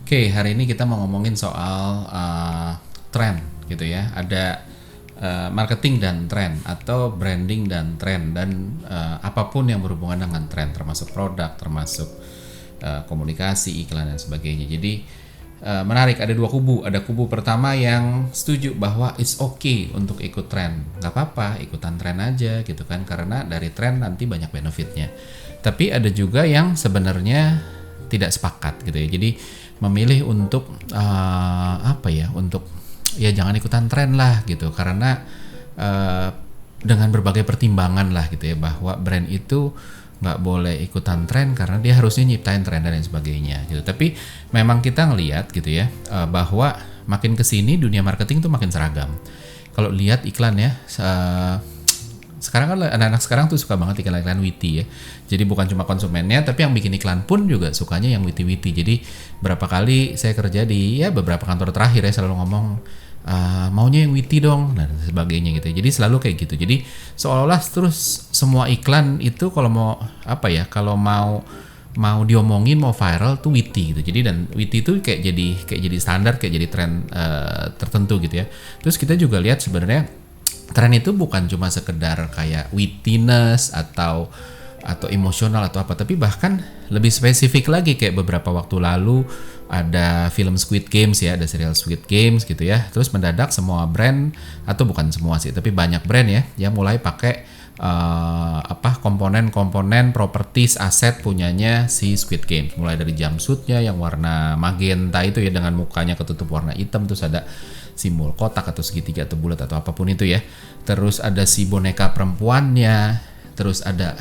Oke, hari ini kita mau ngomongin soal tren gitu ya. Ada marketing dan tren atau branding dan tren dan apapun yang berhubungan dengan tren, termasuk produk, termasuk komunikasi, iklan dan sebagainya. Jadi menarik, ada dua kubu. Ada kubu pertama yang setuju bahwa it's okay untuk ikut tren, nggak apa-apa, ikutan tren aja gitu kan, karena dari tren nanti banyak benefitnya. Tapi ada juga yang sebenarnya tidak sepakat gitu ya. Jadi memilih untuk untuk ya jangan ikutan tren lah gitu, karena dengan berbagai pertimbangan lah gitu ya, bahwa brand itu nggak boleh ikutan tren karena dia harusnya nyiptain tren dan lain sebagainya gitu. Tapi memang kita ngelihat gitu ya, bahwa makin kesini dunia marketing tuh makin seragam. Kalau lihat iklan ya, sekarang kan anak-anak sekarang tuh suka banget iklan-iklan witty ya. Jadi bukan cuma konsumennya, tapi yang bikin iklan pun juga sukanya yang witty-witty. Jadi berapa kali saya kerja di beberapa kantor terakhir ya, selalu ngomong maunya yang witty dong dan sebagainya gitu. Jadi selalu kayak gitu. Jadi seolah-olah terus semua iklan itu kalau kalau mau diomongin, mau viral tuh witty gitu. Jadi dan witty itu kayak jadi standar, kayak jadi tren tertentu gitu ya. Terus kita juga lihat sebenarnya tren itu bukan cuma sekedar kayak wittiness atau emosional atau apa, tapi bahkan lebih spesifik lagi. Kayak beberapa waktu lalu ada film Squid Games ya, ada serial Squid Games gitu ya. Terus mendadak semua brand, atau bukan semua sih, tapi banyak brand ya yang mulai pakai komponen-komponen properties aset punyanya si Squid Games, mulai dari jumpsuitnya yang warna magenta itu ya, dengan mukanya ketutup warna hitam, terus ada simbol kotak atau segitiga atau bulat atau apapun itu ya. Terus ada si boneka perempuannya, terus ada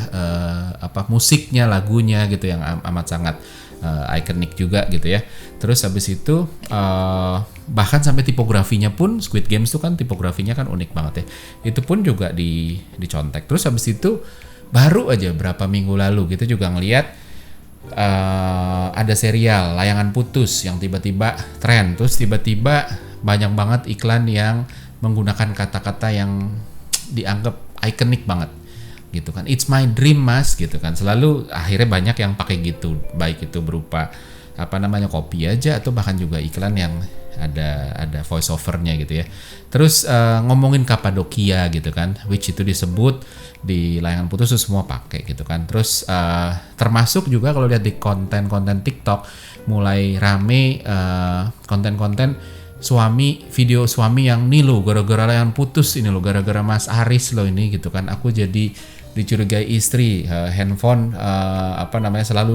musiknya, lagunya gitu yang amat sangat ikonik juga gitu ya. Terus habis itu bahkan sampai tipografinya pun, Squid Games itu kan tipografinya kan unik banget ya. Itu pun juga dicontek. Terus habis itu baru aja berapa minggu lalu kita juga ngelihat ada serial Layangan Putus yang tiba-tiba tren. Terus tiba-tiba banyak banget iklan yang menggunakan kata-kata yang dianggap ikonik banget gitu kan. It's my dream mas gitu kan. Selalu akhirnya banyak yang pakai gitu, baik itu berupa kopi aja atau bahkan juga iklan yang ada voice overnya gitu ya. Terus ngomongin Kapadokia gitu kan, which itu disebut di Layangan Putus itu semua pakai gitu kan. Terus termasuk juga kalau lihat di konten-konten TikTok mulai rame konten-konten video suami yang nih lo gara-gara Layangan Putus ini lo, gara-gara Mas Aris lo ini gitu kan, aku jadi dicurigai istri, handphone selalu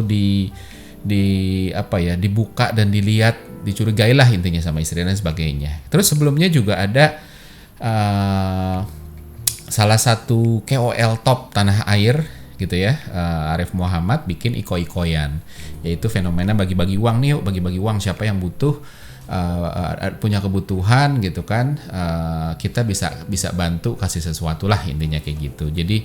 dibuka dan dilihat, dicurigai lah intinya sama istri dan sebagainya. Terus sebelumnya juga ada salah satu KOL top tanah air gitu ya, Arif Muhammad bikin iko-ikoyan, yaitu fenomena bagi-bagi uang nih, yuk bagi-bagi uang, siapa yang butuh punya kebutuhan gitu kan, kita bisa bantu kasih sesuatu lah intinya kayak gitu. Jadi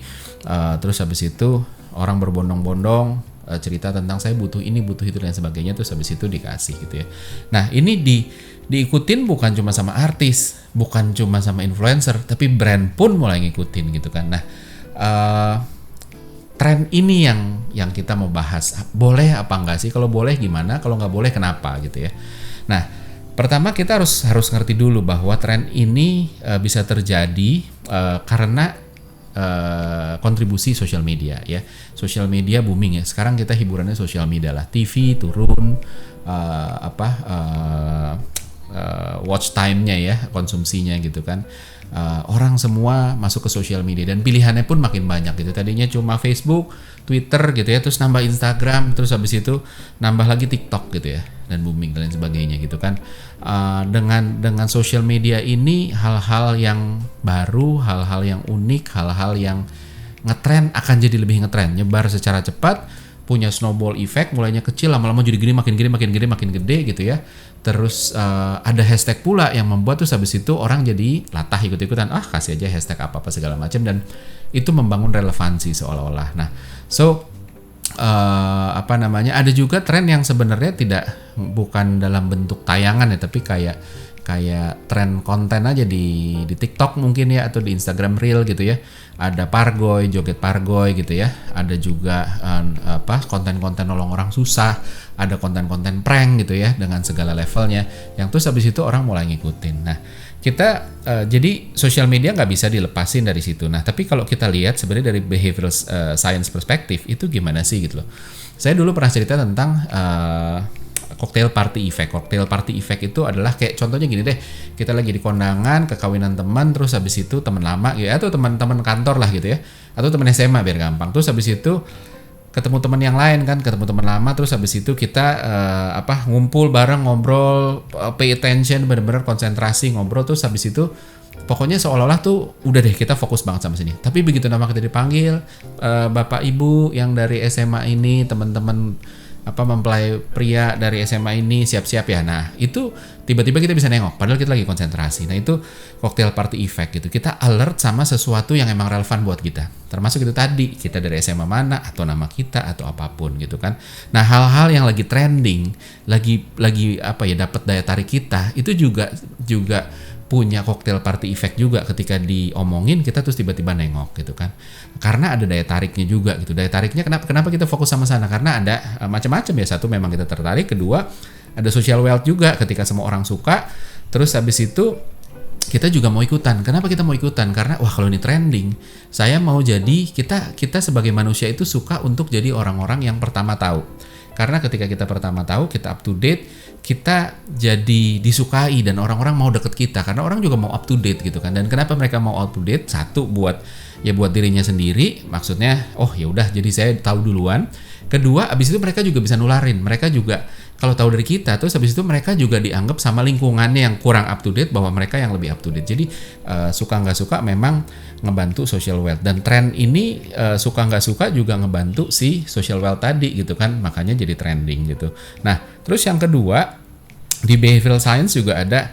terus habis itu orang berbondong-bondong cerita tentang saya butuh ini, butuh itu dan sebagainya, terus habis itu dikasih gitu ya. Nah ini diikutin bukan cuma sama artis, bukan cuma sama influencer, tapi brand pun mulai ngikutin gitu kan. Nah tren ini yang kita mau bahas, boleh apa enggak sih? Kalau boleh gimana? Kalau nggak boleh kenapa gitu ya. Nah pertama kita harus ngerti dulu bahwa tren ini bisa terjadi karena kontribusi sosial media ya. Sosial media booming ya. Sekarang kita hiburannya sosial media lah. TV turun, watch time-nya ya, konsumsinya gitu kan. Orang semua masuk ke sosial media dan pilihannya pun makin banyak gitu. Tadinya cuma Facebook, Twitter gitu ya, terus nambah Instagram, terus habis itu nambah lagi TikTok gitu ya, dan booming dan lain sebagainya gitu kan. Dengan sosial media ini hal-hal yang baru, hal-hal yang unik, hal-hal yang ngetren akan jadi lebih ngetren, nyebar secara cepat, punya snowball effect, mulainya kecil lama-lama jadi gini, makin gede gitu ya. Terus ada hashtag pula yang membuat terus habis itu orang jadi latah ikut-ikutan, kasih aja hashtag apa-apa segala macam, dan itu membangun relevansi seolah-olah. Nah, ada juga tren yang sebenarnya bukan dalam bentuk tayangan ya, tapi kayak tren konten aja di TikTok mungkin ya, atau di Instagram Reel gitu ya. Ada pargoy, joget pargoy gitu ya. Ada juga konten-konten nolong orang susah, ada konten-konten prank gitu ya dengan segala levelnya, yang terus habis itu orang mulai ngikutin. Nah kita jadi sosial media nggak bisa dilepasin dari situ. Nah tapi kalau kita lihat sebenarnya dari behavioral science perspektif itu gimana sih gitu loh. Saya dulu pernah cerita tentang cocktail party effect. Cocktail party effect itu adalah kayak contohnya gini deh, kita lagi di kondangan, kekawinan teman, terus habis itu teman lama gitu ya, atau teman-teman kantor lah gitu ya, atau teman SMA biar gampang. Terus habis itu ketemu teman yang lain kan, ketemu teman lama, terus habis itu kita ngumpul bareng, ngobrol, pay attention, benar-benar konsentrasi ngobrol, terus habis itu pokoknya seolah-olah tuh udah deh kita fokus banget sama sini. Tapi begitu nama kita dipanggil, bapak ibu yang dari SMA ini, teman-teman mempelai pria dari SMA ini siap-siap ya. Nah itu tiba-tiba kita bisa nengok padahal kita lagi konsentrasi. Nah itu cocktail party effect gitu, kita alert sama sesuatu yang emang relevan buat kita, termasuk itu tadi kita dari SMA mana, atau nama kita, atau apapun gitu kan. Nah hal-hal yang lagi trending, lagi dapat daya tarik kita, itu juga punya cocktail party effect juga. Ketika diomongin kita terus tiba-tiba nengok gitu kan, karena ada daya tariknya juga gitu. Daya tariknya kenapa kita fokus sama sana, karena ada macam-macam ya. Satu memang kita tertarik, kedua ada social wealth juga, ketika semua orang suka, terus habis itu kita juga mau ikutan. Kenapa kita mau ikutan? Karena wah kalau ini trending, saya mau jadi, kita sebagai manusia itu suka untuk jadi orang-orang yang pertama tahu. Karena ketika kita pertama tahu, kita up to date, kita jadi disukai dan orang-orang mau deket kita karena orang juga mau up to date gitu kan. Dan kenapa mereka mau up to date? Satu buat dirinya sendiri, maksudnya oh ya udah jadi saya tahu duluan. Kedua, abis itu mereka juga bisa nularin. Mereka juga kalau tahu dari kita, terus habis itu mereka juga dianggap sama lingkungannya yang kurang up to date bahwa mereka yang lebih up to date. Jadi suka nggak suka memang ngebantu social wealth, dan tren ini suka nggak suka juga ngebantu si social wealth tadi gitu kan, makanya jadi trending gitu. Nah terus yang kedua, di behavioral science juga ada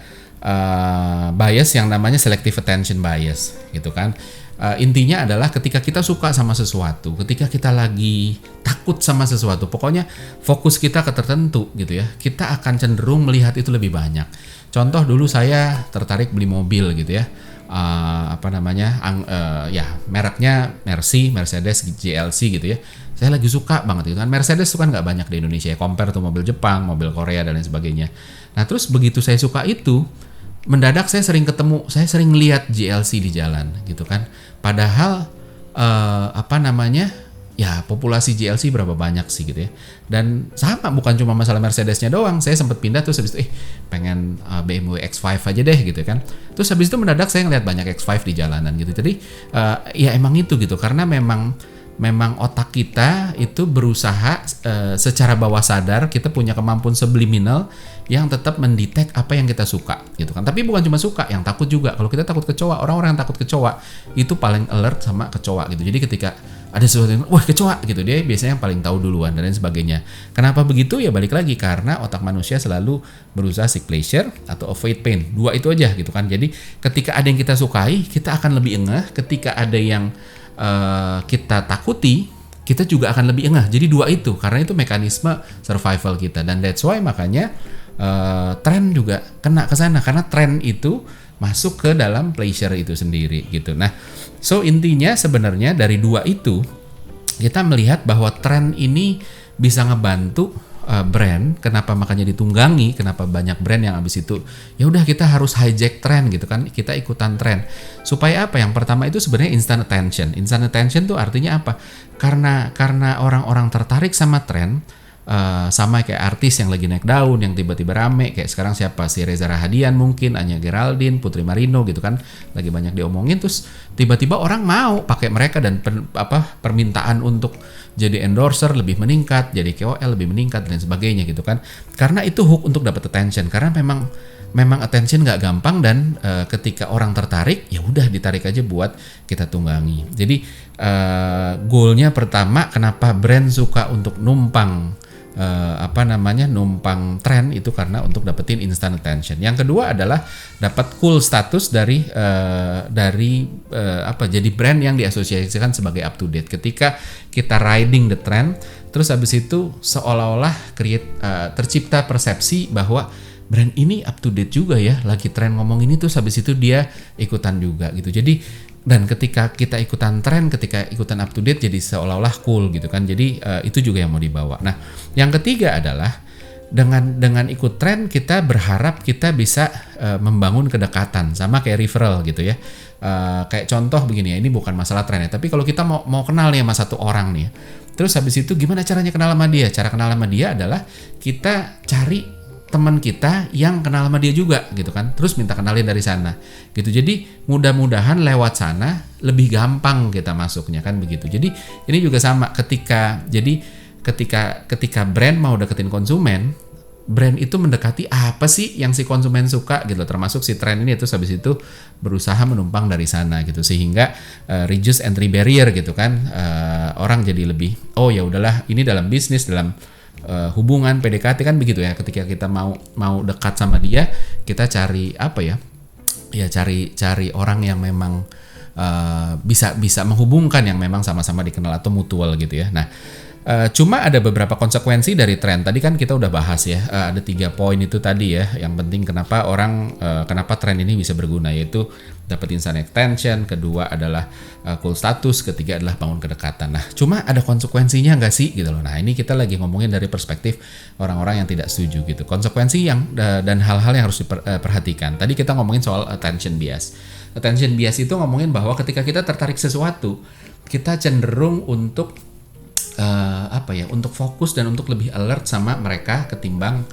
bias yang namanya selective attention bias gitu kan. Intinya adalah ketika kita suka sama sesuatu, ketika kita lagi takut sama sesuatu, pokoknya fokus kita ke tertentu gitu ya, kita akan cenderung melihat itu lebih banyak. Contoh dulu saya tertarik beli mobil gitu ya, mereknya Mercedes GLC gitu ya. Saya lagi suka banget gitu kan. Mercedes itu kan nggak banyak di Indonesia ya, compare tuh mobil Jepang, mobil Korea dan lain sebagainya. Nah terus begitu saya suka itu, mendadak saya sering lihat GLC di jalan gitu kan. Padahal populasi GLC berapa banyak sih gitu ya. Dan sama, bukan cuma masalah Mercedesnya doang. Saya sempat pindah terus habis itu pengen BMW X5 aja deh gitu kan. Terus habis itu mendadak saya ngeliat banyak X5 di jalanan gitu. Jadi ya emang itu gitu, karena memang otak kita itu berusaha secara bawah sadar, kita punya kemampuan subliminal yang tetap mendetek apa yang kita suka gitu kan. Tapi bukan cuma suka, yang takut juga. Kalau kita takut kecoa, orang-orang yang takut kecoa itu paling alert sama kecoa gitu. Jadi ketika ada sesuatu yang wah kecoa gitu, dia biasanya yang paling tahu duluan dan lain sebagainya. Kenapa begitu? Ya balik lagi karena otak manusia selalu berusaha seek pleasure atau avoid pain. Dua itu aja gitu kan. Jadi ketika ada yang kita sukai, kita akan lebih engah. Ketika ada yang kita takuti, kita juga akan lebih engah. Jadi dua itu, karena itu mekanisme survival kita. Dan that's why makanya tren juga kena ke sana, karena tren itu masuk ke dalam pleasure itu sendiri gitu. Nah, so intinya sebenarnya dari dua itu kita melihat bahwa tren ini bisa ngebantu brand. Kenapa makanya ditunggangi, kenapa banyak brand yang abis itu ya udah kita harus hijack tren gitu kan, kita ikutan tren supaya apa? Yang pertama itu sebenarnya instant attention. Instant attention tuh artinya apa? Karena orang-orang tertarik sama tren, sama kayak artis yang lagi naik daun, yang tiba-tiba rame kayak sekarang siapa sih, Reza Rahadian mungkin, Anya Geraldine, Putri Marino gitu kan, lagi banyak diomongin, terus tiba-tiba orang mau pakai mereka dan permintaan untuk jadi endorser lebih meningkat, jadi KOL lebih meningkat dan sebagainya gitu kan, karena itu hook untuk dapat attention. Karena memang attention nggak gampang, dan ketika orang tertarik ya udah ditarik aja buat kita tunggangi. Jadi goalnya pertama, kenapa brand suka untuk numpang tren itu karena untuk dapetin instant attention. Yang kedua adalah dapat cool status dari jadi brand yang diasosiasikan sebagai up to date. Ketika kita riding the trend, terus habis itu seolah-olah tercipta persepsi bahwa brand ini up to date juga ya, lagi tren ngomong ini, terus habis itu dia ikutan juga gitu. Jadi Dan ketika kita ikutan tren, ketika ikutan up to date, jadi seolah-olah cool gitu kan. Jadi itu juga yang mau dibawa. Nah, yang ketiga adalah dengan ikut tren kita berharap kita bisa membangun kedekatan, sama kayak referral gitu ya. Kayak contoh begini ya, ini bukan masalah tren ya, tapi kalau kita mau kenal nih sama satu orang nih ya, terus habis itu gimana caranya kenal sama dia? Cara kenal sama dia adalah kita cari teman kita yang kenal sama dia juga gitu kan, terus minta kenalin dari sana gitu. Jadi mudah-mudahan lewat sana lebih gampang kita masuknya kan begitu. Jadi ini juga sama ketika brand mau deketin konsumen, brand itu mendekati apa sih yang si konsumen suka gitu, termasuk si tren ini, terus habis itu berusaha menumpang dari sana gitu, sehingga reduce entry barrier gitu kan. Orang jadi lebih, oh ya udahlah, ini dalam bisnis, dalam hubungan PDKT kan begitu ya, ketika kita mau dekat sama dia, kita cari apa ya, cari orang yang memang bisa menghubungkan, yang memang sama-sama dikenal atau mutual gitu ya. Nah, cuma ada beberapa konsekuensi dari tren. Tadi kan kita udah bahas ya, ada 3 poin itu tadi ya, yang penting kenapa tren ini bisa berguna, yaitu dapat instant attention, kedua adalah cool status, ketiga adalah bangun kedekatan. Nah, cuma ada konsekuensinya nggak sih gitu loh. Nah, ini kita lagi ngomongin dari perspektif orang-orang yang tidak setuju gitu. Konsekuensi dan hal-hal yang harus diperhatikan. Tadi kita ngomongin soal attention bias. Attention bias itu ngomongin bahwa ketika kita tertarik sesuatu, kita cenderung untuk untuk fokus dan untuk lebih alert sama mereka ketimbang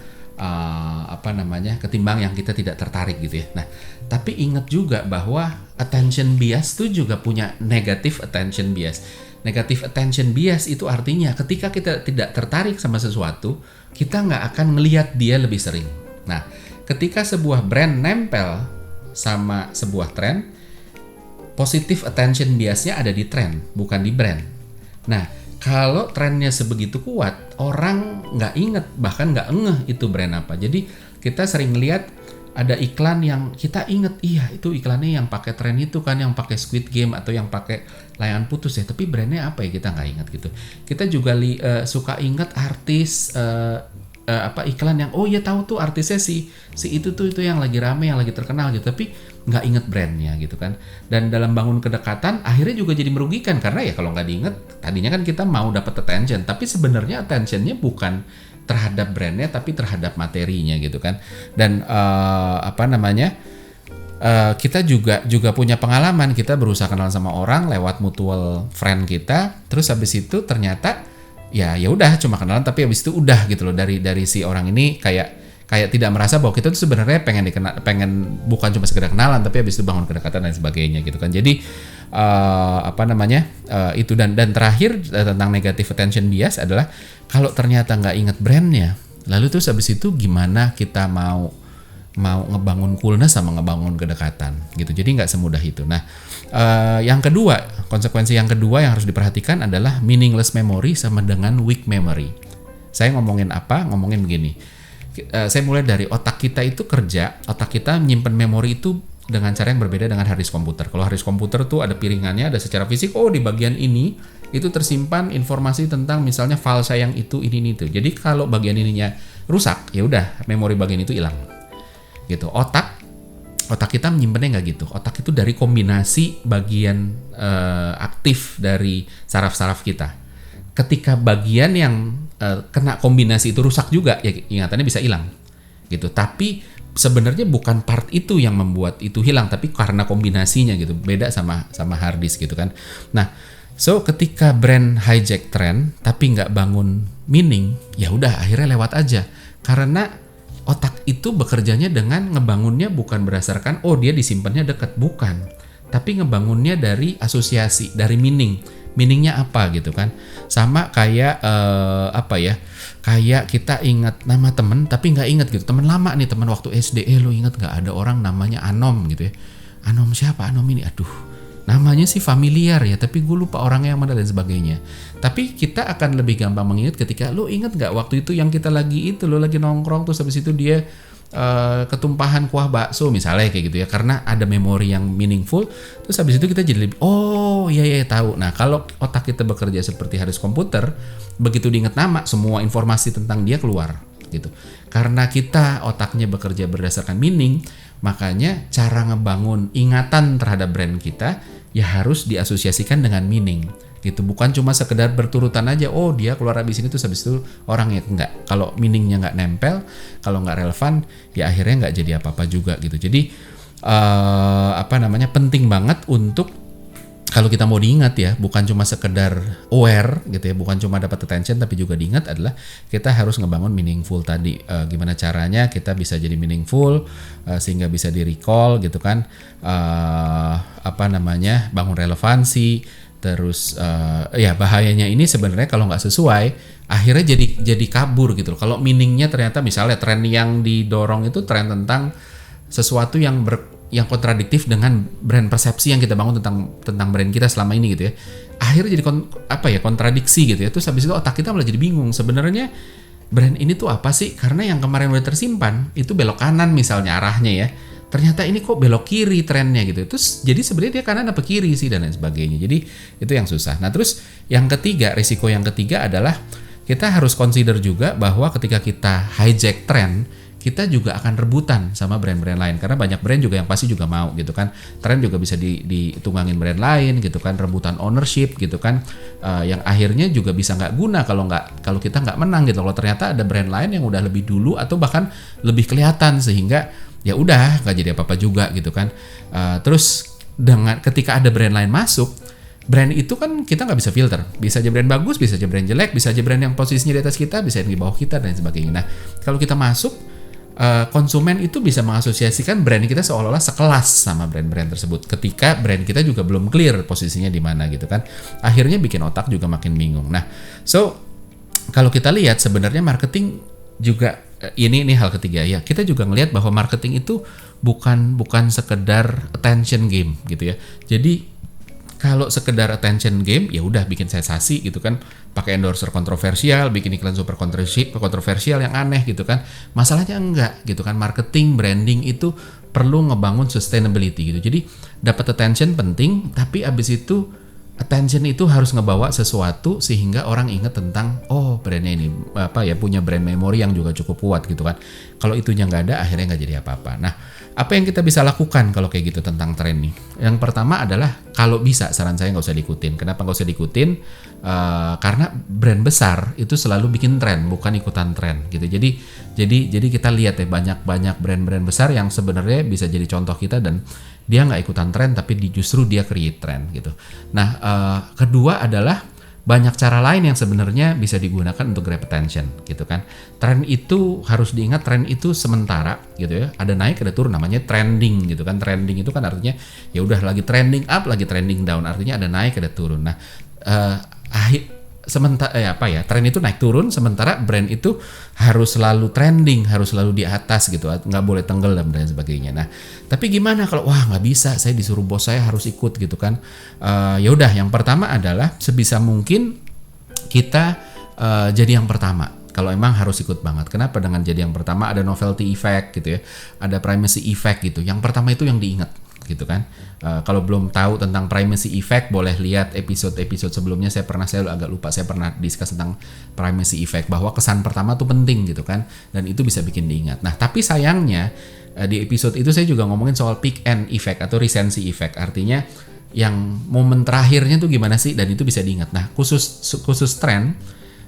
yang kita tidak tertarik gitu ya. Nah, tapi ingat juga bahwa attention bias itu juga punya negative attention bias. Negative attention bias itu artinya ketika kita tidak tertarik sama sesuatu, kita nggak akan ngelihat dia lebih sering. Nah, ketika sebuah brand nempel sama sebuah tren, positive attention biasnya ada di tren, bukan di brand. Nah, kalau trennya sebegitu kuat, orang nggak inget, bahkan nggak ngeh itu brand apa. Jadi kita sering lihat ada iklan yang kita inget, iya itu iklannya yang pakai tren itu kan, yang pakai Squid Game atau yang pakai layangan putus ya. Tapi brandnya apa ya, kita nggak inget gitu. Kita juga suka inget artis iklan yang oh ya tahu tuh artisnya si itu yang lagi rame, yang lagi terkenal gitu. Tapi nggak inget brandnya gitu kan. Dan dalam bangun kedekatan akhirnya juga jadi merugikan, karena ya kalau nggak diinget, tadinya kan kita mau dapat attention, tapi sebenarnya attentionnya bukan terhadap brandnya tapi terhadap materinya gitu kan. Dan kita juga punya pengalaman, kita berusaha kenal sama orang lewat mutual friend kita, terus habis itu ternyata ya udah cuma kenalan, tapi habis itu udah gitu loh, dari si orang ini kayak tidak merasa bahwa kita tuh sebenarnya pengen bukan cuma sekedar kenalan, tapi habis itu bangun kedekatan dan sebagainya gitu kan. Jadi itu dan terakhir tentang negative attention bias adalah kalau ternyata nggak inget brandnya, lalu terus habis itu gimana kita mau ngebangun coolness sama ngebangun kedekatan gitu. Jadi nggak semudah itu. Nah, konsekuensi yang kedua yang harus diperhatikan adalah meaningless memory sama dengan weak memory. Saya ngomongin begini. Saya mulai dari otak kita itu kerja, otak kita menyimpan memori itu dengan cara yang berbeda dengan hard disk komputer. Kalau hard disk komputer tuh ada piringannya, ada secara fisik, di bagian ini itu tersimpan informasi tentang misalnya file saya yang ini itu. Jadi kalau bagian ininya rusak, ya udah memori bagian itu hilang. Gitu. Otak kita menyimpannya nggak gitu. Otak itu dari kombinasi bagian aktif dari saraf-saraf kita. Ketika bagian yang kena kombinasi itu rusak juga, ya ingatannya bisa hilang gitu. Tapi sebenarnya bukan part itu yang membuat itu hilang, tapi karena kombinasinya gitu. Beda sama hard disk gitu kan. Nah, so ketika brand hijack trend tapi nggak bangun meaning, ya udah akhirnya lewat aja. Karena otak itu bekerjanya dengan ngebangunnya bukan berdasarkan dia disimpannya dekat, bukan. Tapi ngebangunnya dari asosiasi, dari meaning. Meaningnya apa gitu kan. Sama kayak kayak kita ingat nama temen tapi nggak ingat gitu, temen lama nih, temen waktu SD. Lo ingat nggak ada orang namanya Anom gitu ya. Anom siapa? Anom ini, aduh namanya sih familiar ya, tapi gue lupa orangnya yang mana dan sebagainya. Tapi kita akan lebih gampang mengingat ketika lo ingat nggak waktu itu yang kita lagi nongkrong, terus habis itu dia ketumpahan kuah bakso misalnya kayak gitu ya, karena ada memori yang meaningful. Terus habis itu kita jadi lebih iya tahu. Nah, kalau otak kita bekerja seperti hard disk komputer, begitu diingat nama, semua informasi tentang dia keluar gitu. Karena kita otaknya bekerja berdasarkan meaning, makanya cara ngebangun ingatan terhadap brand kita ya harus diasosiasikan dengan meaning gitu, bukan cuma sekedar berturutan aja, oh dia keluar habis ini terus habis itu orangnya enggak. Kalau meaningnya nggak nempel, kalau nggak relevan, ya akhirnya nggak jadi apa-apa juga gitu. Jadi penting banget untuk kalau kita mau diingat ya, bukan cuma sekedar aware gitu ya, bukan cuma dapat attention tapi juga diingat adalah kita harus ngebangun meaningful tadi. Gimana caranya kita bisa jadi meaningful sehingga bisa di recall gitu kan, bangun relevansi. Terus ya bahayanya ini sebenarnya kalau nggak sesuai akhirnya jadi kabur gitu loh. Kalau meaningnya ternyata misalnya tren yang didorong itu tren tentang sesuatu yang kontradiktif dengan brand persepsi yang kita bangun tentang brand kita selama ini gitu ya. Akhirnya jadi kontradiksi gitu ya. Terus habis itu otak kita malah jadi bingung. Sebenarnya brand ini tuh apa sih? Karena yang kemarin udah tersimpan itu belok kanan misalnya arahnya ya. Ternyata ini kok belok kiri trennya gitu. Terus jadi sebenarnya dia kanan apa kiri sih dan lain sebagainya. Jadi itu yang susah. Nah terus risiko yang ketiga adalah kita harus consider juga bahwa ketika kita hijack tren, kita juga akan rebutan sama brand-brand lain. Karena banyak brand juga yang pasti juga mau gitu kan. Tren juga bisa ditunggangin brand lain gitu kan. Rebutan ownership gitu kan. Yang akhirnya juga bisa nggak guna kalau kita nggak menang gitu. Kalau ternyata ada brand lain yang udah lebih dulu atau bahkan lebih kelihatan sehingga ya udah nggak jadi apa-apa juga gitu kan. Terus ketika ada brand lain masuk, brand itu kan kita nggak bisa filter, bisa aja brand bagus, bisa aja brand jelek, bisa aja brand yang posisinya di atas kita, bisa yang di bawah kita dan sebagainya. Nah kalau kita masuk, konsumen itu bisa mengasosiasikan brand kita seolah-olah sekelas sama brand-brand tersebut ketika brand kita juga belum clear posisinya di mana gitu kan. Akhirnya bikin otak juga makin bingung. Nah so kalau kita lihat sebenarnya marketing juga ini hal ketiga ya, kita juga ngelihat bahwa marketing itu bukan sekedar attention game gitu ya. Jadi kalau sekedar attention game ya udah bikin sensasi gitu kan, pakai endorser kontroversial, bikin iklan super kontroversial yang aneh gitu kan. Masalahnya enggak gitu kan, marketing branding itu perlu ngebangun sustainability gitu. Jadi dapat attention penting, tapi abis itu attention itu harus ngebawa sesuatu sehingga orang ingat tentang brandnya ini punya brand memory yang juga cukup kuat gitu kan. Kalau itunya nggak ada akhirnya nggak jadi apa-apa. Nah apa yang kita bisa lakukan kalau kayak gitu tentang tren nih? Yang pertama adalah kalau bisa saran saya nggak usah diikutin. Kenapa nggak usah diikutin? Karena brand besar itu selalu bikin tren, bukan ikutan tren gitu. Jadi kita lihat ya banyak brand-brand besar yang sebenarnya bisa jadi contoh kita dan dia nggak ikutan tren tapi justru dia create tren gitu. Nah kedua adalah banyak cara lain yang sebenarnya bisa digunakan untuk grab attention gitu kan. Tren itu harus diingat, tren itu sementara gitu ya. Ada naik ada turun, namanya trending gitu kan. Trending itu kan artinya ya udah lagi trending up, lagi trending down, artinya ada naik ada turun. Nah tren itu naik turun, sementara brand itu harus selalu trending, harus selalu di atas gitu, nggak boleh tenggelam dan sebagainya. Nah tapi gimana kalau nggak bisa, saya disuruh bos saya harus ikut gitu kan. Ya udah, yang pertama adalah sebisa mungkin kita jadi yang pertama. Kalau emang harus ikut banget. Kenapa dengan jadi yang pertama? Ada novelty effect gitu ya, ada primacy effect gitu. Yang pertama itu yang diingat gitu kan. Kalau belum tahu tentang primacy effect, boleh lihat episode sebelumnya. Saya agak lupa, saya pernah discuss tentang primacy effect, bahwa kesan pertama tuh penting gitu kan, dan itu bisa bikin diingat. Nah tapi sayangnya di episode itu saya juga ngomongin soal peak end effect atau recency effect, artinya yang momen terakhirnya tuh gimana sih, dan itu bisa diingat. Nah khusus tren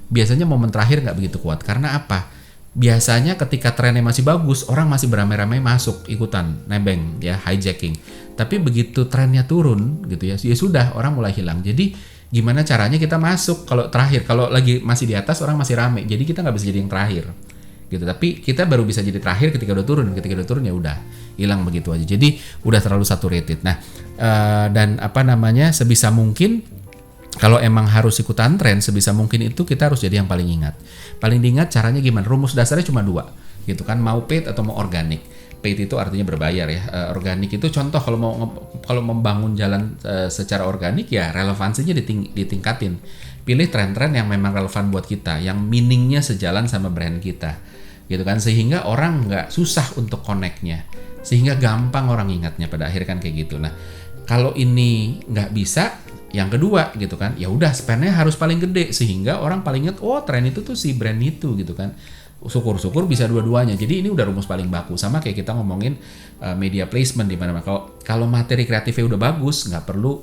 biasanya momen terakhir nggak begitu kuat. Karena apa? Biasanya ketika trennya masih bagus, orang masih beramai-ramai masuk ikutan nebeng ya, hijacking. Tapi begitu trennya turun gitu ya sudah, orang mulai hilang. Jadi gimana caranya kita masuk kalau terakhir? Kalau lagi masih di atas orang masih rame, jadi kita nggak bisa jadi yang terakhir gitu. Tapi kita baru bisa jadi terakhir ketika udah turun. Ketika udah turun ya udah hilang begitu aja. Jadi udah terlalu saturated. Nah sebisa mungkin kalau emang harus ikutan tren, sebisa mungkin itu kita harus jadi yang paling ingat. Paling diingat caranya gimana? Rumus dasarnya cuma 2 gitu kan, mau paid atau mau organik. Paid itu artinya berbayar ya. Organik itu contoh kalau membangun jalan secara organik ya relevansinya ditingkatin. Pilih tren-tren yang memang relevan buat kita, yang meaningnya sejalan sama brand kita gitu kan, sehingga orang nggak susah untuk connect-nya, sehingga gampang orang ingatnya pada akhir kan kayak gitu. Nah kalau ini nggak bisa, yang kedua gitu kan, ya udah spendnya harus paling gede sehingga orang paling ingat tren itu tuh si brand itu gitu kan. syukur-syukur bisa dua-duanya. Jadi ini udah rumus paling baku. Sama kayak kita ngomongin media placement di mana kalau materi kreatifnya udah bagus, nggak perlu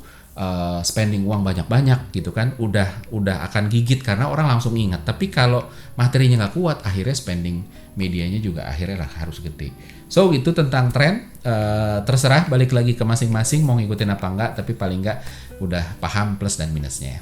spending uang banyak-banyak gitu kan, udah akan gigit karena orang langsung ingat. Tapi kalau materinya nggak kuat, akhirnya spending medianya juga akhirnya harus gede. So itu tentang tren, terserah balik lagi ke masing-masing mau ngikutin apa enggak, tapi paling enggak udah paham plus dan minusnya.